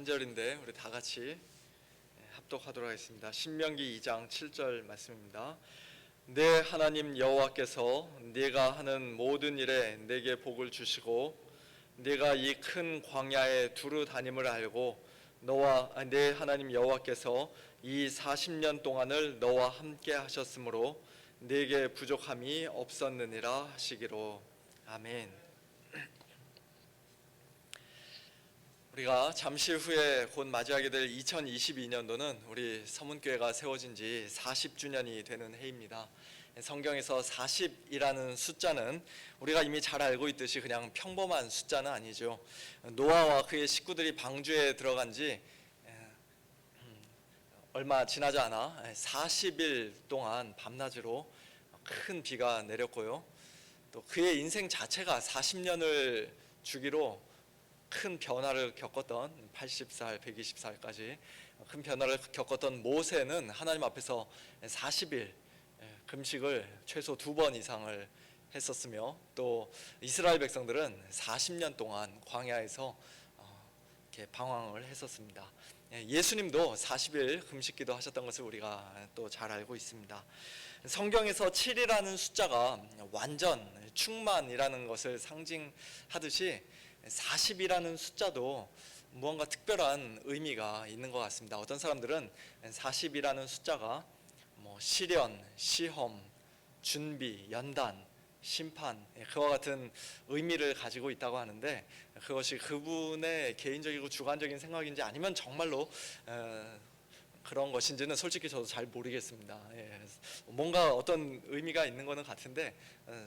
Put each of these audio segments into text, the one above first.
한 절인데 우리 다 같이 합독하도록 하겠습니다. 신명기 2장 7절 말씀입니다. 내 하나님 여호와께서 네가 하는 모든 일에 내게 복을 주시고 네가 이 큰 광야에 두루 다님을 알고 너와 내 하나님 여호와께서 이 40년 동안을 너와 함께 하셨으므로 네게 부족함이 없었느니라 하시기로. 아멘. 우리가 잠시 후에 곧 맞이하게 될 2022년도는 우리 서문교회가 세워진 지 40주년이 되는 해입니다. 성경에서 40이라는 숫자는 우리가 이미 잘 알고 있듯이 그냥 평범한 숫자는 아니죠. 노아와 그의 식구들이 방주에 들어간 지 얼마 지나지 않아 40일 동안 밤낮으로 큰 비가 내렸고요. 또 그의 인생 자체가 40년을 주기로 큰 변화를 겪었던 80살, 120살까지 큰 변화를 겪었던 모세는 하나님 앞에서 40일 금식을 최소 2번 이상을 했었으며, 또 이스라엘 백성들은 40년 동안 광야에서 이렇게 방황을 했었습니다. 예수님도 40일 금식기도 하셨던 것을 우리가 또 잘 알고 있습니다. 성경에서 7이라는 숫자가 완전, 충만이라는 것을 상징하듯이 40이라는 숫자도 무언가 특별한 의미가 있는 것 같습니다. 어떤 사람들은 40이라는 숫자가 시련, 시험, 준비, 연단, 심판, 그와 같은 의미를 가지고 있다고 하는데, 그것이 그분의 개인적이고 주관적인 생각인지 아니면 정말로 그런 것인지는 솔직히 저도 잘 모르겠습니다. 뭔가 어떤 의미가 있는 것은 같은데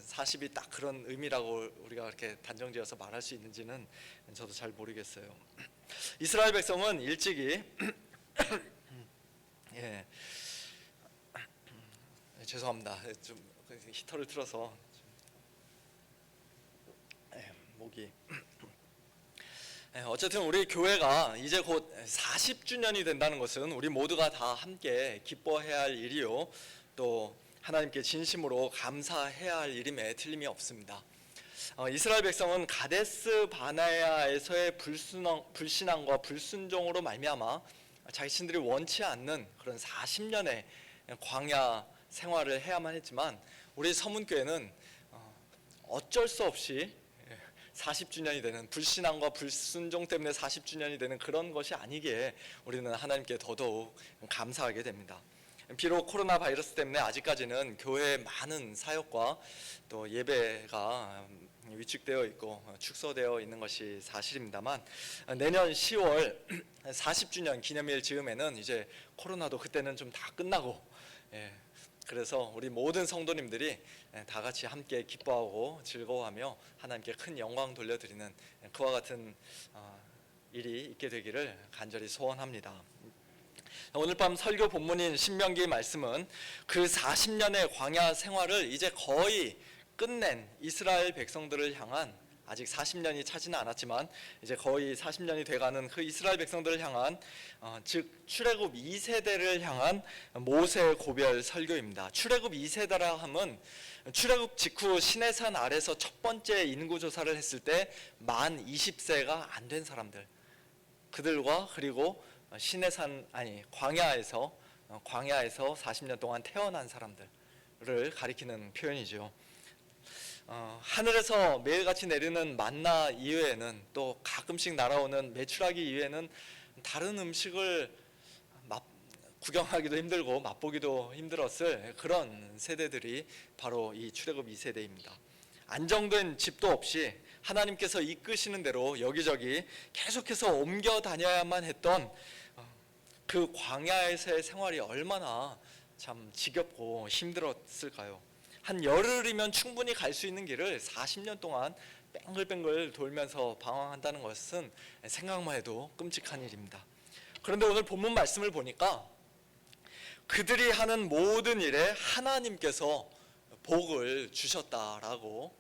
40이 딱 그런 의미라고 우리가 이렇게 단정지어서 말할 수 있는지는 저도 잘 모르겠어요. 이스라엘 백성은 일찍이 죄송합니다. 좀 히터를 틀어서 목이 어쨌든 우리 교회가 이제 곧 40주년이 된다는 것은 우리 모두가 다 함께 기뻐해야 할 일이요, 또 하나님께 진심으로 감사해야 할 일임에 틀림이 없습니다. 이스라엘 백성은 가데스 바네아에서의 불신앙과 불순종으로 말미암아 자신들이 원치 않는 그런 40년의 광야 생활을 해야만 했지만, 우리 서문교회는 어쩔 수 없이 40주년이 되는, 불신앙과 불순종 때문에 40주년이 되는 그런 것이 아니기에 우리는 하나님께 더더욱 감사하게 됩니다. 비록 코로나 바이러스 때문에 아직까지는 교회의 많은 사역과 또 예배가 위축되어 있고 축소되어 있는 것이 사실입니다만, 내년 10월 40주년 기념일 즈음에는 이제 코로나도 그때는 좀 다 끝나고, 그래서 우리 모든 성도님들이 다 같이 함께 기뻐하고 즐거워하며 하나님께 큰 영광 돌려드리는 그와 같은 일이 있게 되기를 간절히 소원합니다. 오늘 밤 설교 본문인 신명기 말씀은 그 40년의 광야 생활을 이제 거의 끝낸 이스라엘 백성들을 향한, 아직 40년이 차지는 않았지만 이제 거의 40년이 돼가는 그 이스라엘 백성들을 향한, 즉 출애굽 2세대를 향한 모세 고별 설교입니다. 출애굽 2세대라 함은 출애굽 직후 시내산 아래서 첫 번째 인구 조사를 했을 때 만 20세가 안 된 사람들, 그들과 그리고 광야에서 40년 동안 태어난 사람들을 가리키는 표현이죠. 하늘에서 매일같이 내리는 만나 이외에는, 또 가끔씩 날아오는 메추라기 이외에는 다른 음식을 구경하기도 힘들고 맛보기도 힘들었을 그런 세대들이 바로 이 출애굽 2세대입니다. 안정된 집도 없이 하나님께서 이끄시는 대로 여기저기 계속해서 옮겨 다녀야만 했던 그 광야에서의 생활이 얼마나 참 지겹고 힘들었을까요? 한 열흘이면 충분히 갈 수 있는 길을 40년 동안 뱅글뱅글 돌면서 방황한다는 것은 생각만 해도 끔찍한 일입니다. 그런데 오늘 본문 말씀을 보니까 그들이 하는 모든 일에 하나님께서 복을 주셨다라고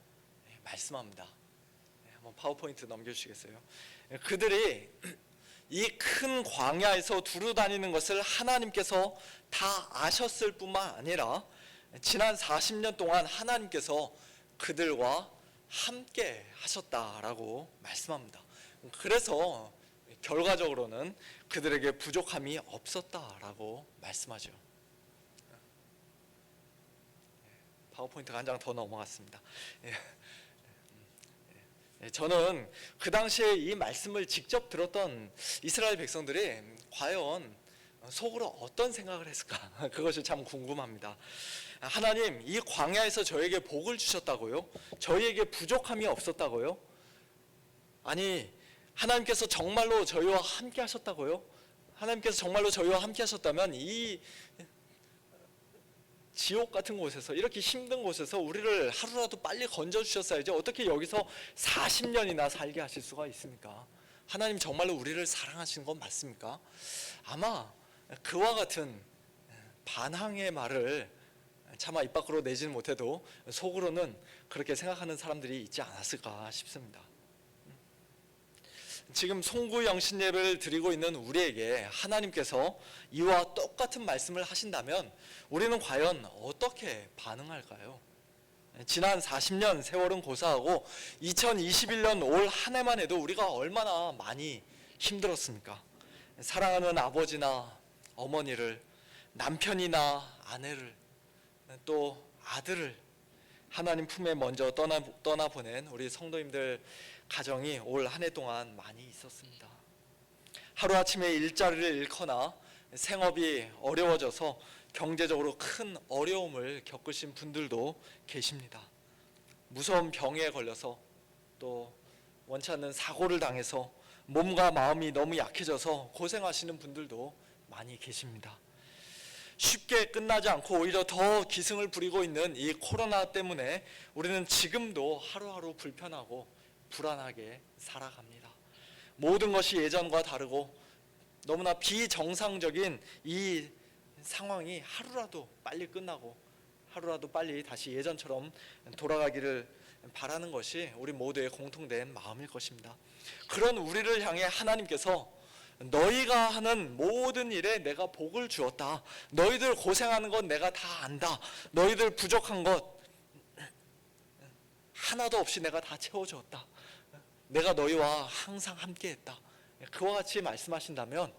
말씀합니다. 한번 파워포인트 넘겨주시겠어요? 그들이 이 큰 광야에서 두루 다니는 것을 하나님께서 다 아셨을 뿐만 아니라 지난 40년 동안 하나님께서 그들과 함께 하셨다라고 말씀합니다. 그래서 결과적으로는 그들에게 부족함이 없었다라고 말씀하죠. 파워포인트가 한 장 더 넘어갔습니다. 저는 그 당시에 이 말씀을 직접 들었던 이스라엘 백성들이 과연 속으로 어떤 생각을 했을까? 그것이 참 궁금합니다. 하나님, 이 광야에서 저에게 복을 주셨다고요? 저희에게 부족함이 없었다고요? 아니, 하나님께서 정말로 저희와 함께 하셨다고요? 하나님께서 정말로 저희와 함께 하셨다면 이 지옥 같은 곳에서, 이렇게 힘든 곳에서 우리를 하루라도 빨리 건져주셨어야지 어떻게 여기서 40년이나 살게 하실 수가 있습니까? 하나님 정말로 우리를 사랑하시는 건 맞습니까? 아마 그와 같은 반항의 말을 차마 입 밖으로 내지는 못해도 속으로는 그렇게 생각하는 사람들이 있지 않았을까 싶습니다. 지금 송구영신 예배를 드리고 있는 우리에게 하나님께서 이와 똑같은 말씀을 하신다면 우리는 과연 어떻게 반응할까요? 지난 40년 세월은 고사하고 2021년 올 한 해만 해도 우리가 얼마나 많이 힘들었습니까? 사랑하는 아버지나 어머니를, 남편이나 아내를, 또 아들을 하나님 품에 먼저 떠나보낸 우리 성도님들 가정이 올 한 해 동안 많이 있었습니다. 하루아침에 일자리를 잃거나 생업이 어려워져서 경제적으로 큰 어려움을 겪으신 분들도 계십니다. 무서운 병에 걸려서, 또 원치 않는 사고를 당해서 몸과 마음이 너무 약해져서 고생하시는 분들도 많이 계십니다. 쉽게 끝나지 않고 오히려 더 기승을 부리고 있는 이 코로나 때문에 우리는 지금도 하루하루 불편하고 불안하게 살아갑니다. 모든 것이 예전과 다르고 너무나 비정상적인 이 상황이 하루라도 빨리 끝나고 하루라도 빨리 다시 예전처럼 돌아가기를 바라는 것이 우리 모두의 공통된 마음일 것입니다. 그런 우리를 향해 하나님께서 너희가 하는 모든 일에 내가 복을 주었다. 너희들 고생하는 건 내가 다 안다. 너희들 부족한 것 하나도 없이 내가 다 채워주었다. 내가 너희와 항상 함께했다. 그와 같이 말씀하신다면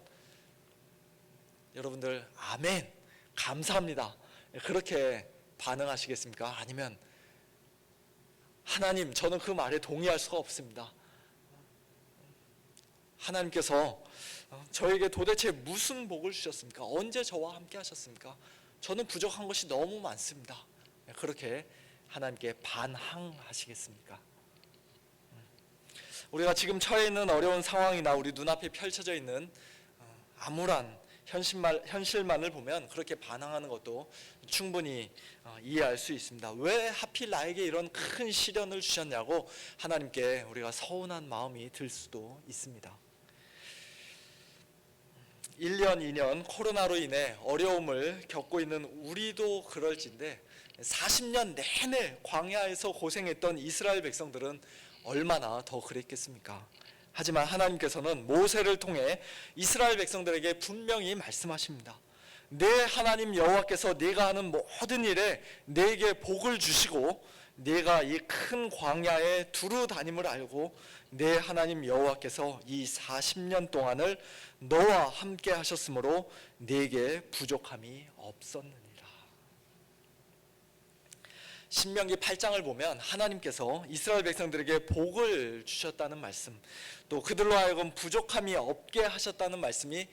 여러분들 아멘, 감사합니다, 그렇게 반응하시겠습니까? 아니면 하나님, 저는 그 말에 동의할 수가 없습니다. 하나님께서 저에게 도대체 무슨 복을 주셨습니까? 언제 저와 함께 하셨습니까? 저는 부족한 것이 너무 많습니다. 그렇게 하나님께 반항하시겠습니까? 우리가 지금 처해 있는 어려운 상황이나 우리 눈앞에 펼쳐져 있는 암울한 현실만을 보면 그렇게 반항하는 것도 충분히 이해할 수 있습니다. 왜 하필 나에게 이런 큰 시련을 주셨냐고 하나님께 우리가 서운한 마음이 들 수도 있습니다. 1년, 2년 코로나로 인해 어려움을 겪고 있는 우리도 그럴진데 40년 내내 광야에서 고생했던 이스라엘 백성들은 얼마나 더 그랬겠습니까? 하지만 하나님께서는 모세를 통해 이스라엘 백성들에게 분명히 말씀하십니다. 내 하나님 여호와께서 네가 하는 모든 일에 네게 복을 주시고 네가 이 큰 광야에 두루 다님을 알고 내 하나님 여호와께서 이 40년 동안을 너와 함께 하셨으므로 네게 부족함이 없었느니라. 신명기 8장을 보면 하나님께서 이스라엘 백성들에게 복을 주셨다는 말씀, 또 그들로 하여금 부족함이 없게 하셨다는 말씀이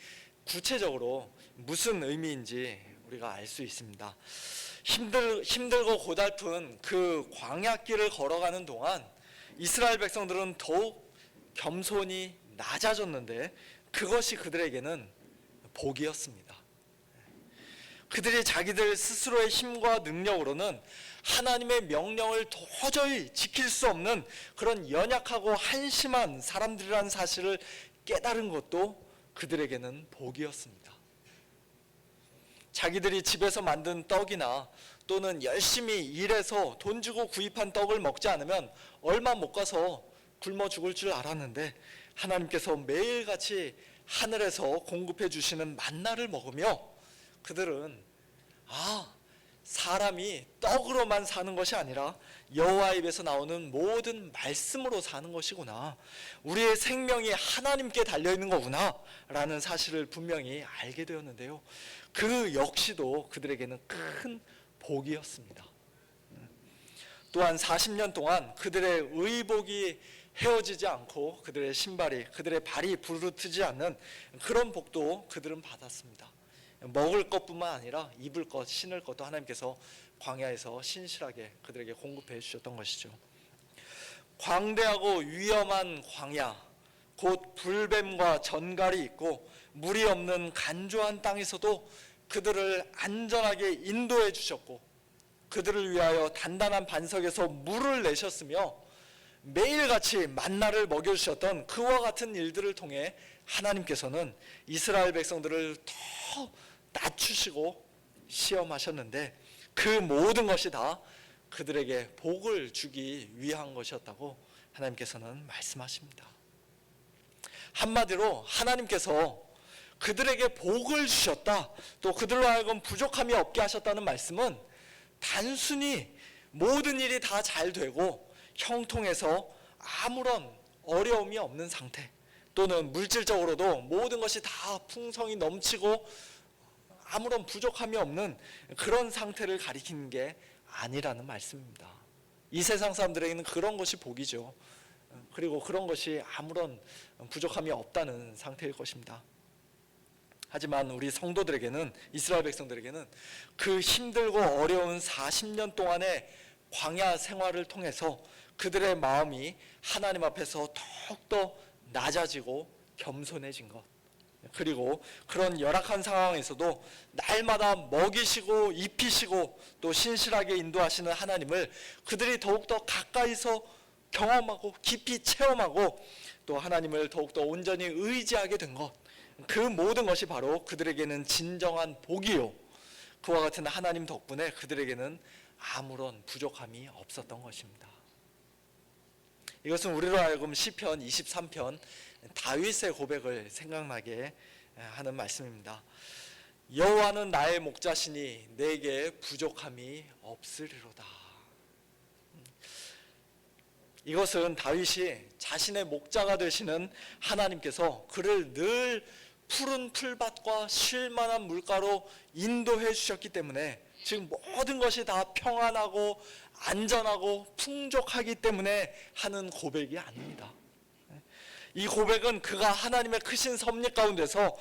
구체적으로 무슨 의미인지 우리가 알 수 있습니다. 힘들고 고달픈 그 광야길을 걸어가는 동안 이스라엘 백성들은 더욱 겸손히 낮아졌는데 그것이 그들에게는 복이었습니다. 그들이 자기들 스스로의 힘과 능력으로는 하나님의 명령을 도저히 지킬 수 없는 그런 연약하고 한심한 사람들이라는 사실을 깨달은 것도 그들에게는 복이었습니다. 자기들이 집에서 만든 떡이나 또는 열심히 일해서 돈 주고 구입한 떡을 먹지 않으면 얼마 못 가서 굶어 죽을 줄 알았는데 하나님께서 매일같이 하늘에서 공급해 주시는 만나를 먹으며 그들은 사람이 떡으로만 사는 것이 아니라 여호와 입에서 나오는 모든 말씀으로 사는 것이구나. 우리의 생명이 하나님께 달려있는 거구나 라는 사실을 분명히 알게 되었는데요. 그 역시도 그들에게는 큰 복이었습니다. 또한 40년 동안 그들의 의복이 헤어지지 않고 그들의 발이 부르트지 않는 그런 복도 그들은 받았습니다. 먹을 것뿐만 아니라 입을 것, 신을 것도 하나님께서 광야에서 신실하게 그들에게 공급해 주셨던 것이죠. 광대하고 위험한 광야, 곧 불뱀과 전갈이 있고 물이 없는 간조한 땅에서도 그들을 안전하게 인도해 주셨고, 그들을 위하여 단단한 반석에서 물을 내셨으며 매일같이 만나를 먹여주셨던 그와 같은 일들을 통해 하나님께서는 이스라엘 백성들을 더 낮추시고 시험하셨는데, 그 모든 것이 다 그들에게 복을 주기 위한 것이었다고 하나님께서는 말씀하십니다. 한마디로 하나님께서 그들에게 복을 주셨다, 또 그들로 하여금 부족함이 없게 하셨다는 말씀은 단순히 모든 일이 다 잘 되고 형통해서 아무런 어려움이 없는 상태, 또는 물질적으로도 모든 것이 다 풍성이 넘치고 아무런 부족함이 없는 그런 상태를 가리키는 게 아니라는 말씀입니다. 이 세상 사람들에게는 그런 것이 복이죠. 그리고 그런 것이 아무런 부족함이 없다는 상태일 것입니다. 하지만 우리 성도들에게는, 이스라엘 백성들에게는 그 힘들고 어려운 40년 동안의 광야 생활을 통해서 그들의 마음이 하나님 앞에서 더욱더 낮아지고 겸손해진 것, 그리고 그런 열악한 상황에서도 날마다 먹이시고 입히시고 또 신실하게 인도하시는 하나님을 그들이 더욱더 가까이서 경험하고 깊이 체험하고 또 하나님을 더욱더 온전히 의지하게 된 것, 그 모든 것이 바로 그들에게는 진정한 복이요, 그와 같은 하나님 덕분에 그들에게는 아무런 부족함이 없었던 것입니다. 이것은 우리로 하여금 시편 23편 다윗의 고백을 생각나게 하는 말씀입니다. 여호와는 나의 목자시니 내게 부족함이 없으리로다. 이것은 다윗이 자신의 목자가 되시는 하나님께서 그를 늘 푸른 풀밭과 쉴만한 물가로 인도해 주셨기 때문에, 지금 모든 것이 다 평안하고 안전하고 풍족하기 때문에 하는 고백이 아닙니다. 이 고백은 그가 하나님의 크신 섭리 가운데서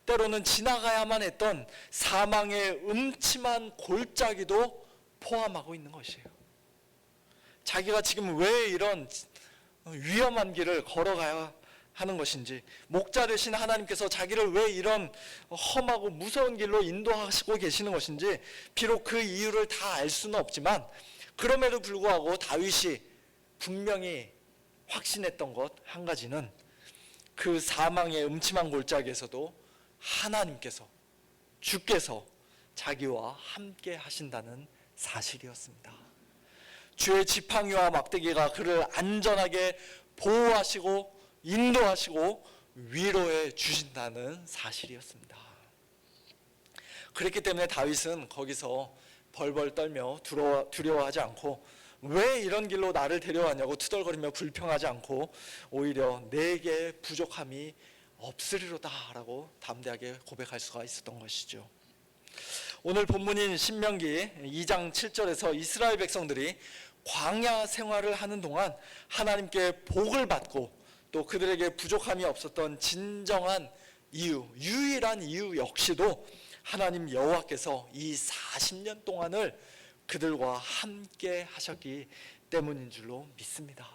때로는 지나가야만 했던 사망의 음침한 골짜기도 포함하고 있는 것이에요. 자기가 지금 왜 이런 위험한 길을 걸어가야 하는 것인지, 목자 되신 하나님께서 자기를 왜 이런 험하고 무서운 길로 인도하시고 계시는 것인지 비록 그 이유를 다 알 수는 없지만, 그럼에도 불구하고 다윗이 분명히 확신했던 것 한 가지는 그 사망의 음침한 골짜기에서도 하나님께서, 주께서 자기와 함께 하신다는 사실이었습니다. 주의 지팡이와 막대기가 그를 안전하게 보호하시고 인도하시고 위로해 주신다는 사실이었습니다. 그렇기 때문에 다윗은 거기서 벌벌 떨며 두려워하지 않고, 왜 이런 길로 나를 데려왔냐고 투덜거리며 불평하지 않고 오히려 내게 부족함이 없으리로다 라고 담대하게 고백할 수가 있었던 것이죠. 오늘 본문인 신명기 2장 7절에서 이스라엘 백성들이 광야 생활을 하는 동안 하나님께 복을 받고 또 그들에게 부족함이 없었던 진정한 이유, 유일한 이유 역시도 하나님 여호와께서 이 40년 동안을 그들과 함께 하셨기 때문인 줄로 믿습니다.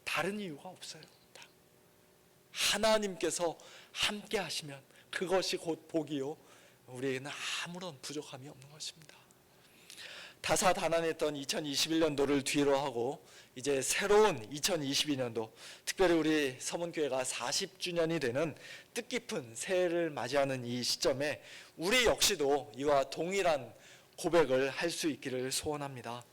다른 이유가 없어요. 하나님께서 함께 하시면 그것이 곧 복이요, 우리에게는 아무런 부족함이 없는 것입니다. 다사다난했던 2021년도를 뒤로 하고 이제 새로운 2022년도, 특별히 우리 서문교회가 40주년이 되는 뜻깊은 새해를 맞이하는 이 시점에 우리 역시도 이와 동일한 고백을 할 수 있기를 소원합니다.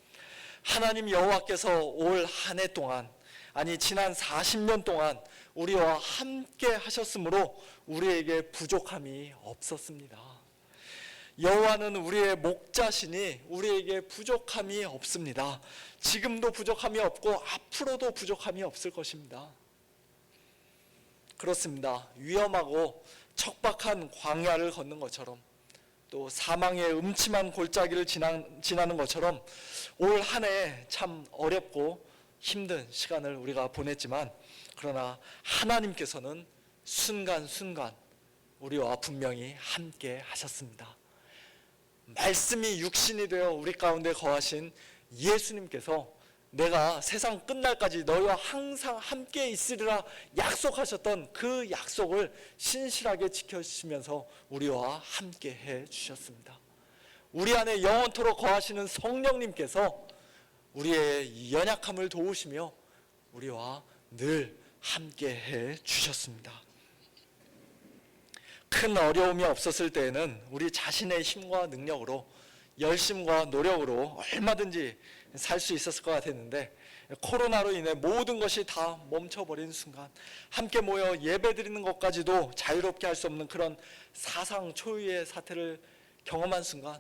하나님 여호와께서 올 한 해 동안, 아니 지난 40년 동안 우리와 함께 하셨으므로 우리에게 부족함이 없었습니다. 여호와는 우리의 목자시니 우리에게 부족함이 없습니다. 지금도 부족함이 없고 앞으로도 부족함이 없을 것입니다. 그렇습니다. 위험하고 척박한 광야를 걷는 것처럼, 또 사망의 음침한 골짜기를 지나는 것처럼 올 한 해 참 어렵고 힘든 시간을 우리가 보냈지만, 그러나 하나님께서는 순간순간 우리와 분명히 함께 하셨습니다. 말씀이 육신이 되어 우리 가운데 거하신 예수님께서 내가 세상 끝날까지 너희와 항상 함께 있으리라 약속하셨던 그 약속을 신실하게 지켜주시면서 우리와 함께 해주셨습니다. 우리 안에 영원토록 거하시는 성령님께서 우리의 연약함을 도우시며 우리와 늘 함께 해주셨습니다. 큰 어려움이 없었을 때에는 우리 자신의 힘과 능력으로, 열심과 노력으로 얼마든지 살 수 있었을 것 같았는데, 코로나로 인해 모든 것이 다 멈춰버린 순간, 함께 모여 예배드리는 것까지도 자유롭게 할 수 없는 그런 사상 초유의 사태를 경험한 순간,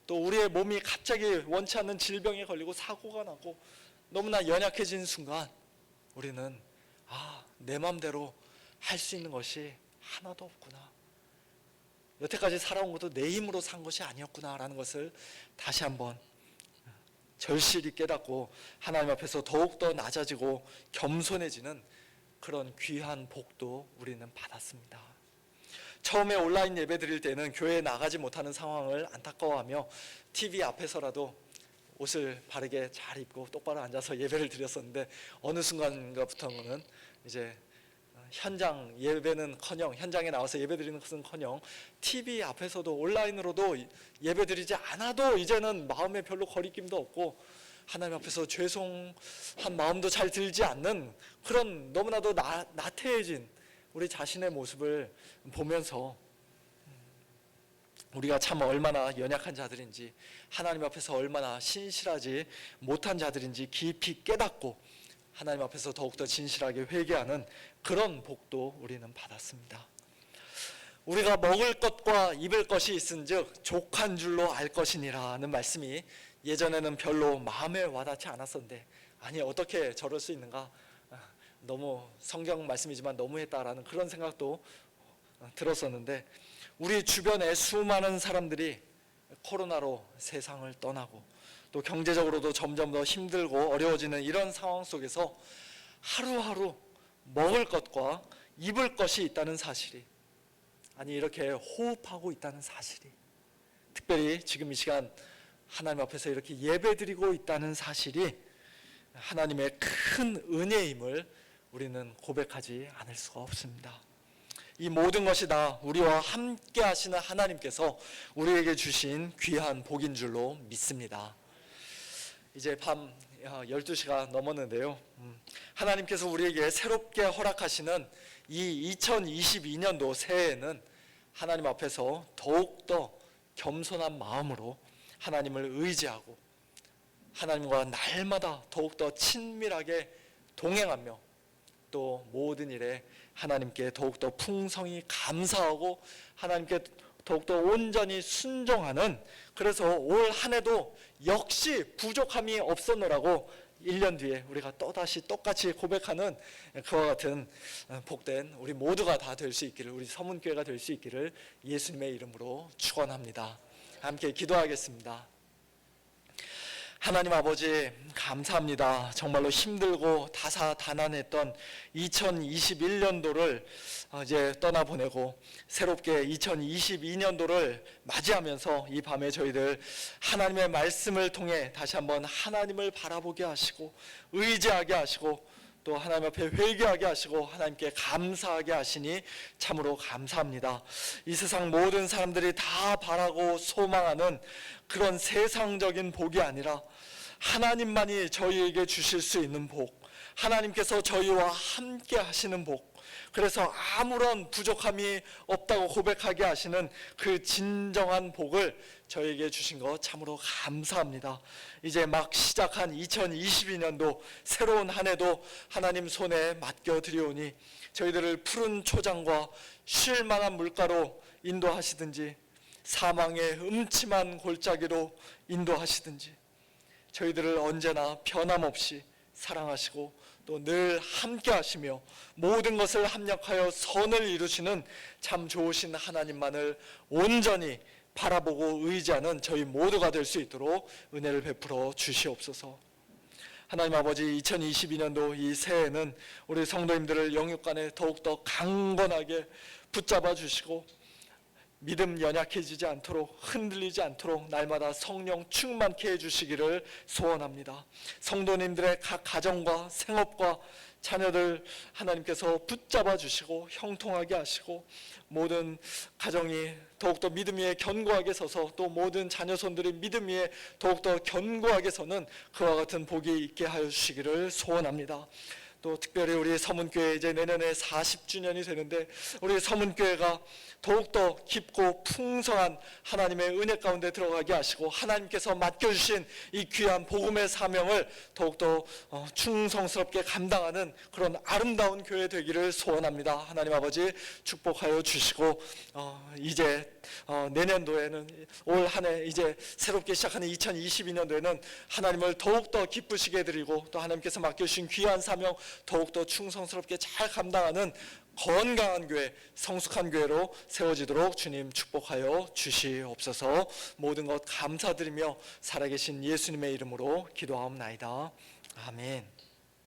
또 우리의 몸이 갑자기 원치 않는 질병에 걸리고 사고가 나고 너무나 연약해진 순간, 우리는 내 맘대로 할 수 있는 것이 하나도 없구나, 여태까지 살아온 것도 내 힘으로 산 것이 아니었구나라는 것을 다시 한번 절실히 깨닫고 하나님 앞에서 더욱더 낮아지고 겸손해지는 그런 귀한 복도 우리는 받았습니다. 처음에 온라인 예배 드릴 때는 교회에 나가지 못하는 상황을 안타까워하며 TV 앞에서라도 옷을 바르게 잘 입고 똑바로 앉아서 예배를 드렸었는데, 어느 순간인가부터는 이제 현장 예배는커녕, 현장에 나와서 예배드리는 것은커녕 TV 앞에서도 온라인으로도 예배드리지 않아도 이제는 마음에 별로 거리낌도 없고 하나님 앞에서 죄송한 마음도 잘 들지 않는 그런 너무나도 나태해진 우리 자신의 모습을 보면서 우리가 참 얼마나 연약한 자들인지, 하나님 앞에서 얼마나 신실하지 못한 자들인지 깊이 깨닫고 하나님 앞에서 더욱더 진실하게 회개하는 그런 복도 우리는 받았습니다. 우리가 먹을 것과 입을 것이 있은즉 족한 줄로 알 것이니라는 말씀이 예전에는 별로 마음에 와닿지 않았었는데, 아니 어떻게 저럴 수 있는가, 너무 성경 말씀이지만 너무했다라는 그런 생각도 들었었는데, 우리 주변에 수많은 사람들이 코로나로 세상을 떠나고 또 경제적으로도 점점 더 힘들고 어려워지는 이런 상황 속에서 하루하루 먹을 것과 입을 것이 있다는 사실이, 아니 이렇게 호흡하고 있다는 사실이, 특별히 지금 이 시간 하나님 앞에서 이렇게 예배드리고 있다는 사실이 하나님의 큰 은혜임을 우리는 고백하지 않을 수가 없습니다. 이 모든 것이 다 우리와 함께 하시는 하나님께서 우리에게 주신 귀한 복인 줄로 믿습니다. 이제 밤 12시가 넘었는데요. 하나님께서 우리에게 새롭게 허락하시는 이 2022년도 새해에는 하나님 앞에서 더욱더 겸손한 마음으로 하나님을 의지하고 하나님과 날마다 더욱더 친밀하게 동행하며 또 모든 일에 하나님께 더욱더 풍성히 감사하고 하나님께 더욱더 온전히 순종하는, 그래서 올 한 해도 역시 부족함이 없었노라고 1년 뒤에 우리가 또다시 똑같이 고백하는 그와 같은 복된 우리 모두가 다 될 수 있기를, 우리 서문교회가 될 수 있기를 예수님의 이름으로 축원합니다. 함께 기도하겠습니다. 하나님 아버지 감사합니다. 정말로 힘들고 다사다난했던 2021년도를 이제 떠나보내고 새롭게 2022년도를 맞이하면서 이 밤에 저희들 하나님의 말씀을 통해 다시 한번 하나님을 바라보게 하시고 의지하게 하시고 또 하나님 앞에 회개하게 하시고 하나님께 감사하게 하시니 참으로 감사합니다. 이 세상 모든 사람들이 다 바라고 소망하는 그런 세상적인 복이 아니라 하나님만이 저희에게 주실 수 있는 복, 하나님께서 저희와 함께 하시는 복, 그래서 아무런 부족함이 없다고 고백하게 하시는 그 진정한 복을 저에게 주신 것 참으로 감사합니다. 이제 막 시작한 2022년도 새로운 한 해도 하나님 손에 맡겨드리오니 저희들을 푸른 초장과 쉴 만한 물가로 인도하시든지 사망의 음침한 골짜기로 인도하시든지 저희들을 언제나 변함없이 사랑하시고 또 늘 함께 하시며 모든 것을 합력하여 선을 이루시는 참 좋으신 하나님만을 온전히 바라보고 의지하는 저희 모두가 될 수 있도록 은혜를 베풀어 주시옵소서. 하나님 아버지, 2022년도 이 새해에는 우리 성도님들을 영육간에 더욱더 강건하게 붙잡아 주시고 믿음 연약해지지 않도록, 흔들리지 않도록 날마다 성령 충만케 해주시기를 소원합니다. 성도님들의 각 가정과 생업과 자녀들 하나님께서 붙잡아 주시고 형통하게 하시고 모든 가정이 더욱더 믿음 위에 견고하게 서서 또 모든 자녀손들이 믿음 위에 더욱더 견고하게 서는 그와 같은 복이 있게 하여 주시기를 소원합니다. 또 특별히 우리 서문교회 이제 내년에 40주년이 되는데 우리 서문교회가 더욱더 깊고 풍성한 하나님의 은혜 가운데 들어가게 하시고 하나님께서 맡겨주신 이 귀한 복음의 사명을 더욱더 충성스럽게 감당하는 그런 아름다운 교회 되기를 소원합니다. 하나님 아버지 축복하여 주시고 이제 내년도에는 올 한 해 이제 새롭게 시작하는 2022년도에는 하나님을 더욱더 기쁘시게 해드리고 또 하나님께서 맡겨주신 귀한 사명 더욱더 충성스럽게 잘 감당하는 건강한 교회, 성숙한 교회로 세워지도록 주님 축복하여 주시옵소서. 모든 것 감사드리며 살아계신 예수님의 이름으로 기도하옵나이다. 아멘.